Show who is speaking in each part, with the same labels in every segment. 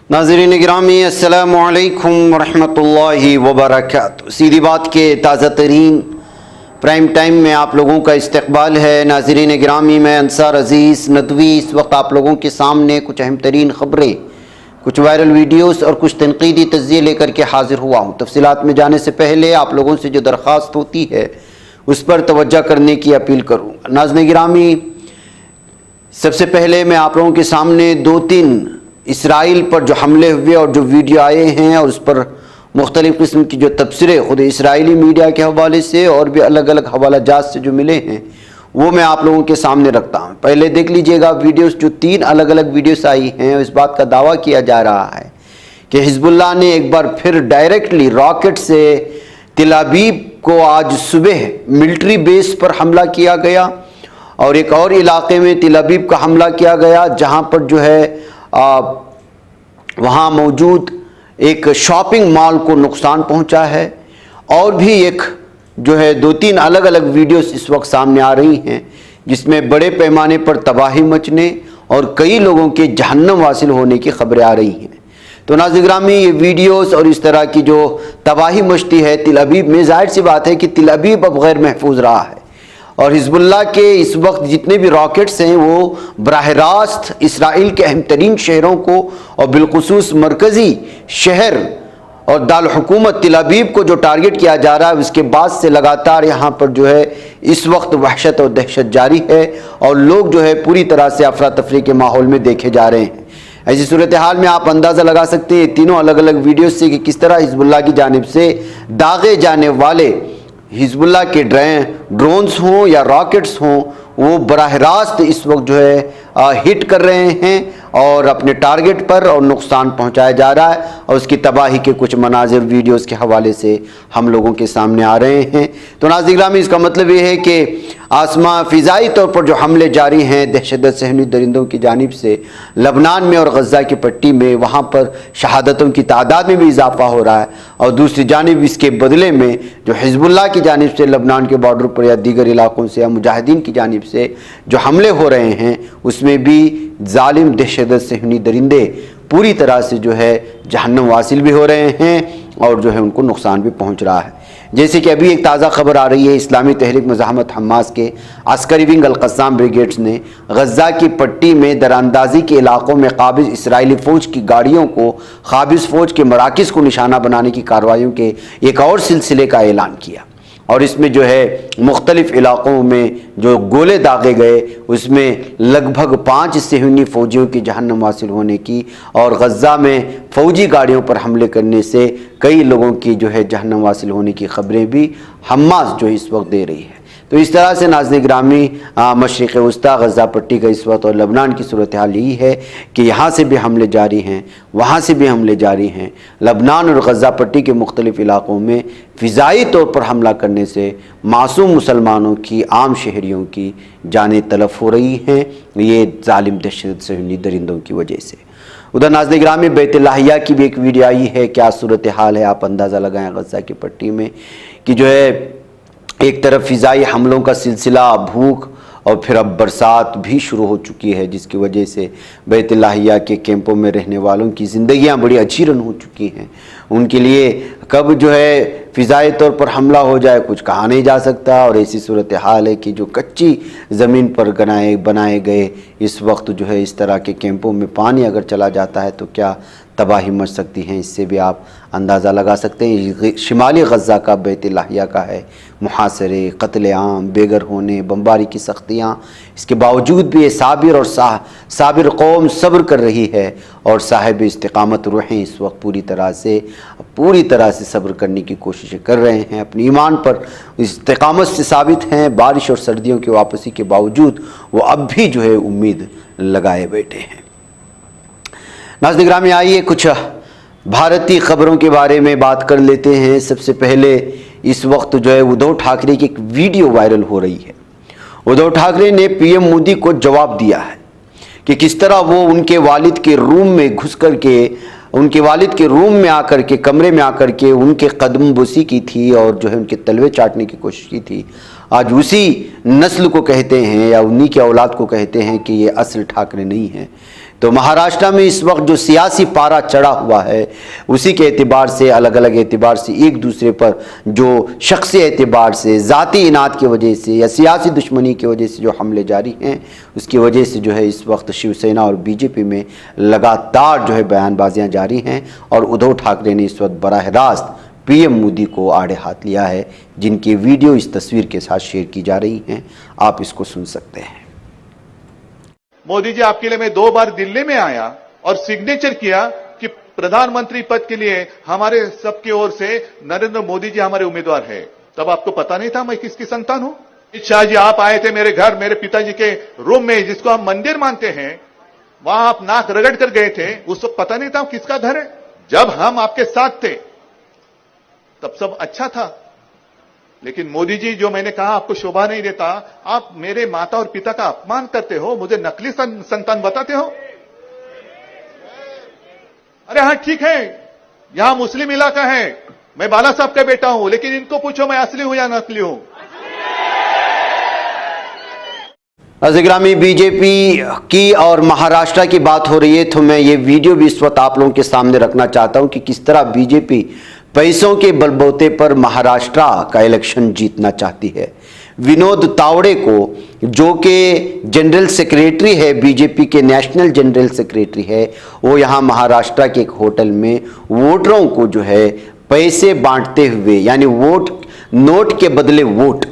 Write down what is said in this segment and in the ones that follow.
Speaker 1: नाज़रीन गिरामी अस्सलामु अलैकुम वरहमतुल्लाहि वबरकातुहू। सीधी बात के ताज़ा तरीन प्राइम टाइम में आप लोगों का इस्तकबाल है। नाज़रीन गिरामी, मैं अंसार अज़ीज़ नदवी इस वक्त आप लोगों के सामने कुछ अहम तरीन ख़बरें, कुछ वायरल वीडियोस और कुछ तनकीदी तज्ज़िये लेकर के हाज़िर हुआ हूँ। तफसीलात में जाने से पहले आप लोगों से जो दरख्वास्त होती है उस पर तवज्जो करने की अपील करूँगा। नाज़रीन गिरामी, सबसे पहले मैं आप लोगों के सामने 2-3 इसराइल पर जो हमले हुए और जो वीडियो आए हैं और उस पर मुख्तलिफ़ किस्म की जो तबसरे ख़ुद इसराइली मीडिया के हवाले से और भी अलग अलग हवाला जात से जो मिले हैं वो मैं आप लोगों के सामने रखता हूँ। पहले देख लीजिएगा वीडियोस, जो 3 अलग अलग वीडियोस आई हैं। इस बात का दावा किया जा रहा है कि हिजबुल्लाह ने एक बार फिर डायरेक्टली रॉकेट से तिल अबीब को आज सुबह मिलिट्री बेस पर हमला किया गया और एक और इलाके में तिल अबीब का हमला किया गया जहाँ पर जो है वहाँ मौजूद एक शॉपिंग मॉल को नुकसान पहुँचा है। और भी एक जो है 2-3 अलग अलग वीडियोस इस वक्त सामने आ रही हैं जिसमें बड़े पैमाने पर तबाही मचने और कई लोगों के जहन्नम हासिल होने की खबरें आ रही हैं। तो नाज़रीन गिरामी, ये वीडियोस और इस तरह की जो तबाही मचती है तिल अबीब में, जाहिर सी बात है कि तिल अबीब अब गैर महफूज रहा है और हिजबुल्लाह के इस वक्त जितने भी रॉकेट्स हैं वो बराह रास्त इसराइल के अहम तरीन शहरों को और बिलखुसूस मरकज़ी शहर और दाल हुकूमत तिल अबीब को जो टारगेट किया जा रहा है, उसके बाद से लगातार यहाँ पर जो है इस वक्त वहशत और दहशत जारी है और लोग जो है पूरी तरह से अफरा तफरी के माहौल में देखे जा रहे हैं। ऐसी सूरत हाल में आप अंदाज़ा लगा सकते हैं तीनों अलग अलग वीडियो से कि किस तरह हिजबुल्लाह की जानिब से दागे जाने वाले हिजबुल्लाह के ड्रोन्स हों या रॉकेट्स हों, वो बराह रास्त इस वक्त जो है हिट कर रहे हैं और अपने टारगेट पर और नुकसान पहुंचाया जा रहा है और उसकी तबाही के कुछ मनाजिर वीडियोस के हवाले से हम लोगों के सामने आ रहे हैं। तो नाज़रीन गिरामी, इसका मतलब ये है कि आसमां फ़िज़ाई तौर पर जो हमले जारी हैं दहशत सहनी दरिंदों की जानिब से लबनान में और गज़ा की पट्टी में, वहाँ पर शहादतों की तादाद में भी इजाफा हो रहा है और दूसरी जानिब इसके बदले में जो हिजबुल्लाह की जानिब से लबनान के बॉर्डर पर या दीगर इलाकों से या मुजाहिदीन की जानिब से जो हमले हो रहे हैं उसमें भी जालिम दहशत सहनी दरिंदे पूरी तरह से जो है जहन्नम वासिल भी हो रहे हैं और जो है उनको नुकसान भी पहुंच रहा है। जैसे कि अभी एक ताज़ा खबर आ रही है, इस्लामी तहरीक मुज़ाहमत हमास के अस्करी विंग अल-क़स्साम ब्रिगेड्स ने गज़ा की पट्टी में दरानंदाजी के इलाकों में काबिज़ इसराइली फ़ौज की गाड़ियों को काबिज़ फ़ौज के मराकिज़ को निशाना बनाने की कार्रवाइयों के एक और सिलसिले का ऐलान किया और इसमें जो है मुख्तलिफ़ इलाक़ों में जो गोले दागे गए उसमें लगभग 5 सहनी फ़ौजियों की जहन्नम हासिल होने की और गज़ा में फ़ौजी गाड़ियों पर हमले करने से कई लोगों की जो है जहन्नम हासिल होने की ख़बरें भी हमास जो इस वक्त दे रही है। तो इस तरह से नाज़रीन गिरामी, मशरिक़ वस्ता गज़ा पट्टी का इस वक्त और लबनान की सूरत हाल यही है कि यहाँ से भी हमले जारी हैं, वहाँ से भी हमले जारी हैं। लबनान और गज़ा पट्टी के मुख्तलिफ़ इलाक़ों में फ़िज़ाई तौर पर हमला करने से मासूम मुसलमानों की, आम शहरियों की जानें तलफ़ हो रही हैं, ये ज़ालिम दहशत सहनी दरिंदों की वजह से। उधर नाज़रीन गिरामी, बैतुल्लाहिया की भी एक वीडियो आई है। क्या सूरत हाल है आप अंदाज़ा लगाएँ गज़ा की पट्टी में कि जो है एक तरफ फ़िज़ाई हमलों का सिलसिला, भूख और फिर अब बरसात भी शुरू हो चुकी है जिसकी वजह से बैतुल्लाहिया के कैंपों में रहने वालों की ज़िंदगियां बड़ी अजीरन हो चुकी हैं। उनके लिए कब जो है फ़िज़ाई तौर पर हमला हो जाए कुछ कहा नहीं जा सकता और ऐसी सूरत हाल है कि जो कच्ची ज़मीन पर बनाए गए इस वक्त जो है इस तरह के कैंपों में पानी अगर चला जाता है तो क्या तबाही मच सकती हैं, इससे भी आप अंदाज़ा लगा सकते हैं। शिमाली गज़ा का बैतुल्लाहिया का है, मुहासरे, क़त्ल-ए-आम, बेघर होने, बमबारी की सख्तियाँ, इसके बावजूद भी ये साबिर और साबिर कौम सब्र कर रही है और साहिब इस्तिक़ामत रूहें इस वक्त पूरी तरह से सब्र करने की कोशिशें कर रहे हैं, अपने ईमान पर इस्तिक़ामत से साबित हैं। बारिश और सर्दियों की वापसी के बावजूद वो अब भी जो है उम्मीद लगाए बैठे हैं। नाज़रीन गिरामी, आइए कुछ भारतीय खबरों के बारे में बात कर लेते हैं। सबसे पहले इस वक्त जो है उद्धव ठाकरे की एक वीडियो वायरल हो रही है। उद्धव ठाकरे ने पीएम मोदी को जवाब दिया है कि किस तरह वो उनके वालिद के रूम में घुस कर के, उनके वालिद के रूम में आकर के, कमरे में आकर के उनके कदम बुसी की थी और जो है उनके तलवे चाटने की कोशिश की थी। आज उसी नस्ल को कहते हैं या उन्हीं की औलाद को कहते हैं कि ये असल ठाकरे नहीं हैं। تو महाराष्ट्र में इस वक्त जो सियासी पारा चढ़ा हुआ है उसी के एतबार से, अलग अलग एतबार से एक दूसरे पर जो शख्सी एतबार से, ज़ाती इनाद की वजह से या सियासी दुश्मनी की वजह से जो हमले जारी हैं, उसकी वजह से जो है इस वक्त शिवसेना और बीजेपी में लगातार जो है बयानबाजियाँ जारी हैं। और उद्धव ठाकरे ने इस वक्त बराह रास्त पीएम मोदी को आड़े हाथ लिया है, जिनकी वीडियो इस तस्वीर के साथ शेयर की जा रही हैं। आप इसको सुन सकते हैं।
Speaker 2: मोदी जी, आपके लिए मैं 2 बार दिल्ली में आया और सिग्नेचर किया कि प्रधानमंत्री पद के लिए हमारे सबकी ओर से नरेंद्र मोदी जी हमारे उम्मीदवार है। तब आपको पता नहीं था मैं किसकी संतान हूं? अमित शाह जी, आप आए थे मेरे घर, मेरे पिताजी के रूम में, जिसको हम मंदिर मानते हैं, वहां आप नाक रगड़ कर गए थे। उस वक्त पता नहीं था किसका घर है। जब हम आपके साथ थे तब सब अच्छा था, लेकिन मोदी जी, जो मैंने कहा आपको शोभा नहीं देता, आप मेरे माता और पिता का अपमान करते हो, मुझे नकली संतान बताते हो। अरे हाँ, ठीक है, यहां मुस्लिम इलाका है, मैं बाला साहब का बेटा हूं, लेकिन इनको पूछो मैं असली हूं या नकली हूं।
Speaker 1: अज़ीज़-ए-गिरामी, बीजेपी की और महाराष्ट्र की बात हो रही है, तो मैं ये वीडियो भी इस वक्त आप लोगों के सामने रखना चाहता हूं कि किस तरह बीजेपी पैसों के बलबूते पर महाराष्ट्र का इलेक्शन जीतना चाहती है। विनोद तावड़े को, जो कि जनरल सेक्रेटरी है, बीजेपी के नेशनल जनरल सेक्रेटरी है, वो यहाँ महाराष्ट्र के एक होटल में वोटरों को जो है पैसे बांटते हुए, यानी वोट, नोट के बदले वोट,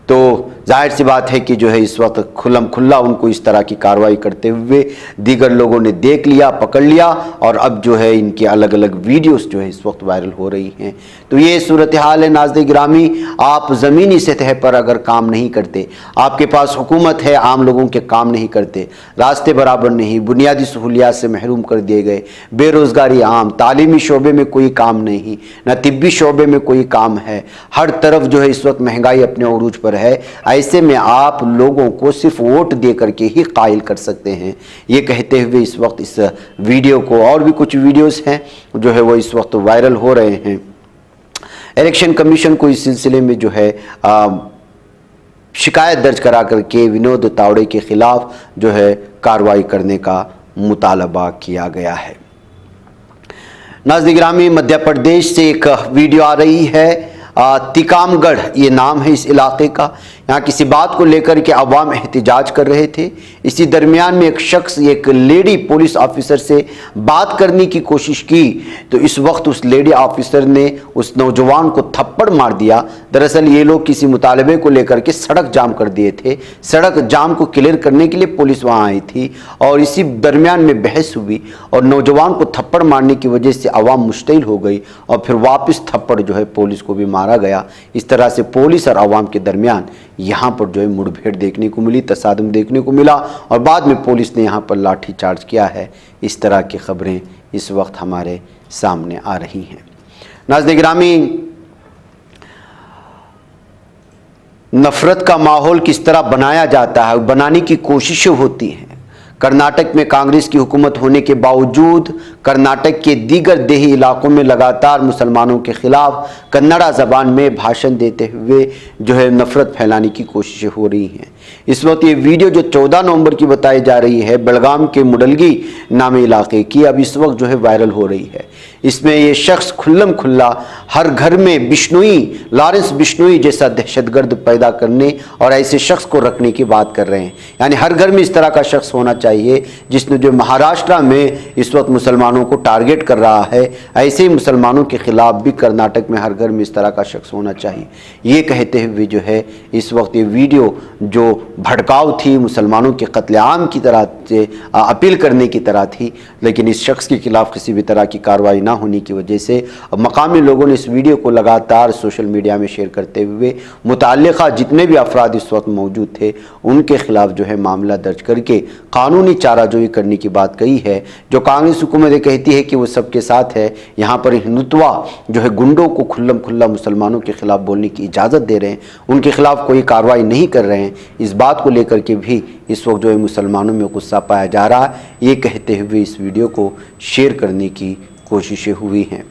Speaker 1: तो जाहिर सी बात है कि जो है इस वक्त खुल्लम खुल्ला उनको इस तरह की कार्रवाई करते हुए दीगर लोगों ने देख लिया, पकड़ लिया, और अब जो है इनकी अलग अलग वीडियोस जो है इस वक्त वायरल हो रही हैं। तो ये सूरत हाल है। नाज़रीन-ए-गिरामी, आप ज़मीनी सतह पर अगर काम नहीं करते, आपके पास हुकूमत है, आम लोगों के काम नहीं करते, रास्ते बराबर नहीं, बुनियादी सहूलियात से महरूम कर दिए गए, बेरोज़गारी आम, तालीमी शोबे में कोई काम नहीं, न तिब्बी शोबे में कोई काम है, हर तरफ जो है इस वक्त महंगाई अपने उरूज पर है, ऐसे में आप लोगों को सिर्फ वोट दे करके ही कायल कर सकते हैं। ये कहते हुए इस वक्त इस वीडियो को, और भी कुछ वीडियोस हैं जो है वो इस वक्त वायरल हो रहे हैं। इलेक्शन कमीशन को इस सिलसिले में जो है शिकायत दर्ज करा करके विनोद तावड़े के खिलाफ जो है कार्रवाई करने का मुतालबा किया गया है। नाज़रीन-ए-गिरामी, मध्य प्रदेश से एक वीडियो आ रही है। तिकामगढ़ ये नाम है इस इलाके का। यहाँ किसी बात को लेकर के अवाम एहतिजाज कर रहे थे। इसी दरमियान में एक शख्स, एक लेडी पुलिस ऑफिसर से बात करने की कोशिश की, तो इस वक्त उस लेडी ऑफिसर ने उस नौजवान को थप्पड़ मार दिया। दरअसल ये लोग किसी मुतालबे को लेकर के सड़क जाम कर दिए थे। सड़क जाम को क्लियर करने के लिए पुलिस वहाँ आई थी, और इसी दरमियान में बहस हुई और नौजवान को थप्पड़ मारने की वजह से अवाम मुश्तिल हो गई, और फिर वापस थप्पड़ जो है पुलिस को भी मारा गया। इस तरह से पुलिस और अवाम के दरमियान यहाँ पर जो है मुठभेड़ देखने को मिली, तसादम देखने को मिला, और बाद में पुलिस ने यहाँ पर लाठी चार्ज किया है। इस तरह की खबरें इस वक्त हमारे सामने आ रही हैं। नाज़रीन-ए-गिरामी, नफरत का माहौल किस तरह बनाया जाता है, बनाने की कोशिशें होती हैं। कर्नाटक में कांग्रेस की हुकूमत होने के बावजूद कर्नाटक के दीगर देही इलाकों में लगातार मुसलमानों के खिलाफ कन्नड़ा ज़बान में भाषण देते हुए जो है नफ़रत फैलाने की कोशिशें हो रही हैं। इस वक्त ये वीडियो जो 14 नवंबर की बताई जा रही है, बेलगाम के मुडलगी नामी इलाके की, अब इस वक्त जो है वायरल हो रही है। इसमें ये शख्स खुल्लम खुल्ला हर घर में बिश्नोई, लॉरेंस बिश्नोई जैसा दहशतगर्द पैदा करने और ऐसे शख्स को रखने की बात कर रहे हैं। यानी हर घर में इस तरह का शख्स होना चाहिए जिसने जो महाराष्ट्र में इस वक्त मुसलमानों को टारगेट कर रहा है, ऐसे ही मुसलमानों के खिलाफ भी कर्नाटक में हर घर में इस तरह का शख्स होना चाहिए। ये कहते हुए जो है इस वक्त ये वीडियो जो भड़काऊ थी, मुसलमानों के कत्लेआम की तरह से अपील करने की तरह थी, लेकिन इस शख्स के खिलाफ किसी भी तरह की कार्रवाई ना होने की वजह से मकामी लोगों ने इस वीडियो को लगातार सोशल मीडिया में शेयर करते हुए मुताल्लिक़ा जितने भी अफराद इस वक्त मौजूद थे उनके खिलाफ जो है मामला दर्ज करके कानूनी चाराजोई करने की बात कही है। जो कांग्रेस हुकूमत ये कहती है कि वो सबके साथ है, यहाँ पर हिंदुत्वा जो है गुंडों को खुल्लम खुल्ला मुसलमानों के खिलाफ बोलने की इजाज़त दे रहे हैं, उनके खिलाफ कोई कार्रवाई नहीं कर रहे हैं, इस बात को लेकर के भी इस वक्त जो है मुसलमानों में गुस्सा पाया जा रहा है। ये कहते हुए इस वीडियो को शेयर करने की कोशिशें हुई हैं।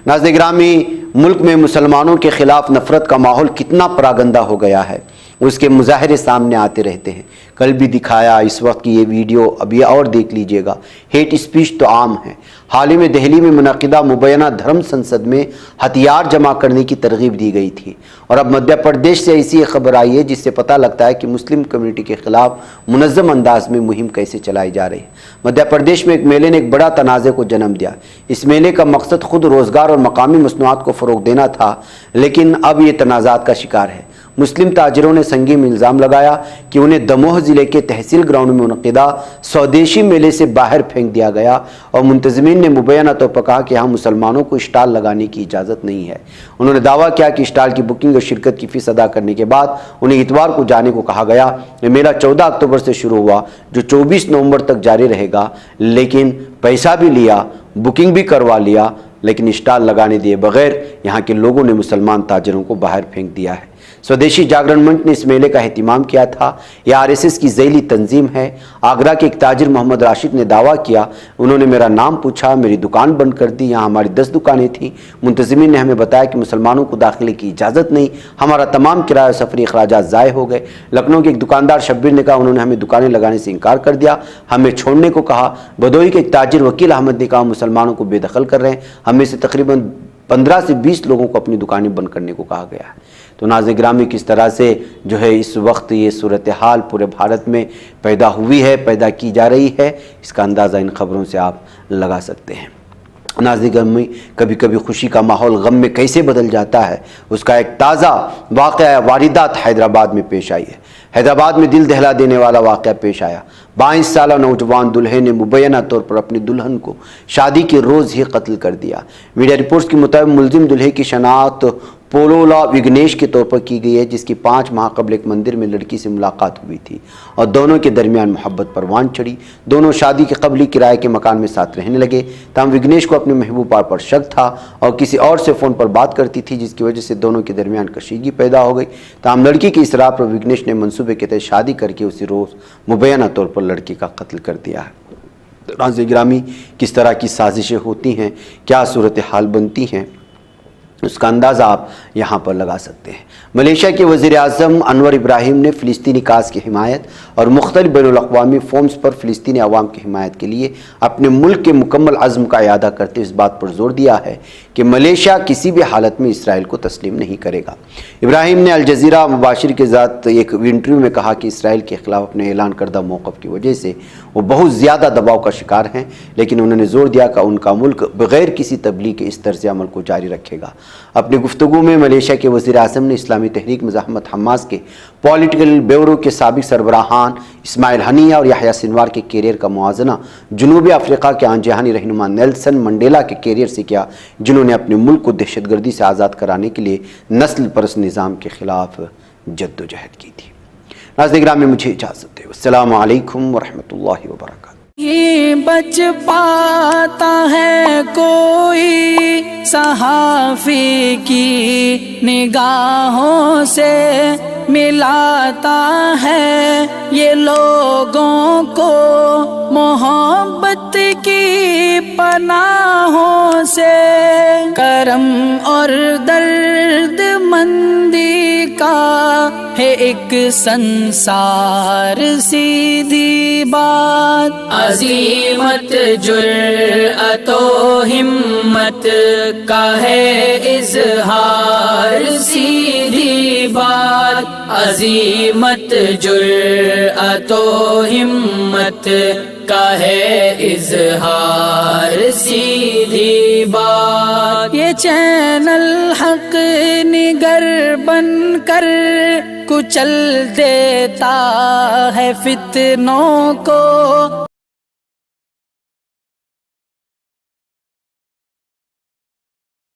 Speaker 1: नाज़रीन-ए-गिरामी, मुल्क में मुसलमानों के खिलाफ नफ़रत का माहौल कितना परागंदा हो गया है। اس کے مظاہرے سامنے آتے رہتے ہیں. کل بھی دکھایا, اس وقت کی یہ ویڈیو ابھی اور دیکھ لیجئے گا. ہیٹ اسپیچ تو عام ہے. حال ہی میں دہلی میں منعقدہ مبینہ دھرم سنسد میں ہتھیار جمع کرنے کی ترغیب دی گئی تھی, اور اب مدھیہ پردیش سے ایسی ایک خبر آئی ہے جس سے پتہ لگتا ہے کہ مسلم کمیونٹی کے خلاف منظم انداز میں مہم کیسے چلائی جا رہی ہے. مدھیہ پردیش میں ایک میلے نے ایک بڑا تنازع کو جنم دیا. اس میلے کا مقصد خود روزگار اور مقامی مصنوعات کو فروغ دینا تھا, لیکن اب یہ تنازعات کا شکار ہے. مسلم تاجروں نے سنگین الزام لگایا کہ انہیں دموہ ضلع کے تحصیل گراؤنڈ میں منعقدہ سودیشی میلے سے باہر پھینک دیا گیا, اور منتظمین نے مبینہ طور پر کہا کہ یہاں مسلمانوں کو اسٹال لگانے کی اجازت نہیں ہے. انہوں نے دعویٰ کیا کہ اسٹال کی بکنگ اور شرکت کی فیس ادا کرنے کے بعد انہیں اتوار کو جانے کو کہا گیا. یہ میلہ 14 اکتوبر سے شروع ہوا جو 24 نومبر تک جاری رہے گا, لیکن پیسہ بھی لیا, بکنگ بھی کروا لیا, لیکن اسٹال لگانے دیے بغیر یہاں کے لوگوں نے مسلمان تاجروں کو باہر پھینک دیا ہے. سودیشی جاگرن منچ نے اس میلے کا اہتمام کیا تھا. یہ RSS کی ذیلی تنظیم ہے. آگرہ کے ایک تاجر محمد راشد نے دعویٰ کیا, انہوں نے میرا نام پوچھا, میری دکان بند کر دی. یہاں ہماری 10 دکانیں تھیں. منتظمین نے ہمیں بتایا کہ مسلمانوں کو داخلے کی اجازت نہیں. ہمارا تمام کرایہ اور سفری اخراجات ضائع ہو گئے. لکھنؤ کے ایک دکاندار شبیر نے کہا انہوں نے ہمیں دکانیں لگانے سے انکار کر دیا, ہمیں چھوڑنے کو کہا. بدوئی کے ایک تاجر وکیل احمد نے کہا مسلمانوں کو بے دخل کر رہے ہیں. ہمیں سے تقریباً 15 سے 20 لوگوں کو اپنی دکانیں بند کرنے کو کہا گیا ہے. تو ناظرین گرامی, کس طرح سے جو ہے اس وقت یہ صورتحال پورے بھارت میں پیدا ہوئی ہے, پیدا کی جا رہی ہے, اس کا اندازہ ان خبروں سے آپ لگا سکتے ہیں. ناظرین گرامی, کبھی کبھی خوشی کا ماحول غم میں کیسے بدل جاتا ہے, اس کا ایک تازہ واقعہ واردات حیدرآباد میں پیش آئی ہے. حیدرآباد میں دل دہلا دینے والا واقعہ پیش آیا. 22 سالہ نوجوان دلہے نے مبینہ طور پر اپنی دلہن کو شادی کے روز ہی قتل کر دیا. میڈیا رپورٹس کے مطابق ملزم دلہے کی شناخت پولولا وگنیش کے طور پر کی گئی ہے, جس کی 5 ماہ قبل ایک مندر میں لڑکی سے ملاقات ہوئی تھی اور دونوں کے درمیان محبت پروان چڑھی. دونوں شادی کے قبل ہی کرائے کے مکان میں ساتھ رہنے لگے. تاہم وگنیش کو اپنے محبوبہ پر شک تھا اور کسی اور سے فون پر بات کرتی تھی, جس کی وجہ سے دونوں کے درمیان کشیدگی پیدا ہو گئی. تاہم لڑکی کی اصرار پر وگنیش نے منصوبے کے تحت شادی کر کے اسی روز مبینہ طور پر لڑکی کا قتل کر دیا ہے. ناظرین گرامی, کس طرح کی سازشیں ہوتی ہیں, کیا صورتحال بنتی ہیں, اس کا اندازہ آپ یہاں پر لگا سکتے ہیں. ملیشیا کے وزیر اعظم انور ابراہیم نے فلسطینی کاز کی حمایت اور مختلف بین الاقوامی فورمز پر فلسطینی عوام کی حمایت کے لیے اپنے ملک کے مکمل عزم کا اعادہ کرتے اس بات پر زور دیا ہے کہ ملیشیا کسی بھی حالت میں اسرائیل کو تسلیم نہیں کرے گا. ابراہیم نے الجزیرہ مباشر کے ذات ایک انٹرویو میں کہا کہ اسرائیل کے خلاف اپنے اعلان کردہ موقف کی وجہ سے وہ بہت زیادہ دباؤ کا شکار ہیں, لیکن انہوں نے زور دیا کہ ان کا ملک بغیر کسی تبلیغ کے اس طرز عمل کو جاری رکھے گا. اپنی گفتگو میں ملیشیا کے وزیر اعظم نے اسلامی تحریک مزاحمت حماس کے پولیٹیکل بیورو کے سابق سربراہان اسماعیل ہنیہ اور یحییٰ سنوار کے کیریئر کا موازنہ جنوبی افریقہ کے آن جہانی رہنما نیلسن منڈیلا کے کیریئر سے کیا, جنہوں نے اپنے ملک کو دہشت گردی سے آزاد کرانے کے لیے نسل پرست نظام کے خلاف جدوجہد کی تھی. ناظرین گرامی, مجھے اجازت دیں. السلام علیکم ورحمۃ اللہ وبرکاتہ.
Speaker 3: یہ بچ پاتا ہے کوئی صحافی کی نگاہوں سے, ملاتا ہے یہ لوگوں کو محبت کی پناہوں سے. کرم اور درد مندی کا ہے ایک سنسار سیدھی بات, عزیمت جرأت و ہمت کا ہے اظہار سیدھی بات, عزیمت جرأت و ہمت کا ہے اظہار سیدھی بات. یہ چینل حق نگر بن کر کچل دیتا ہے فتنوں کو,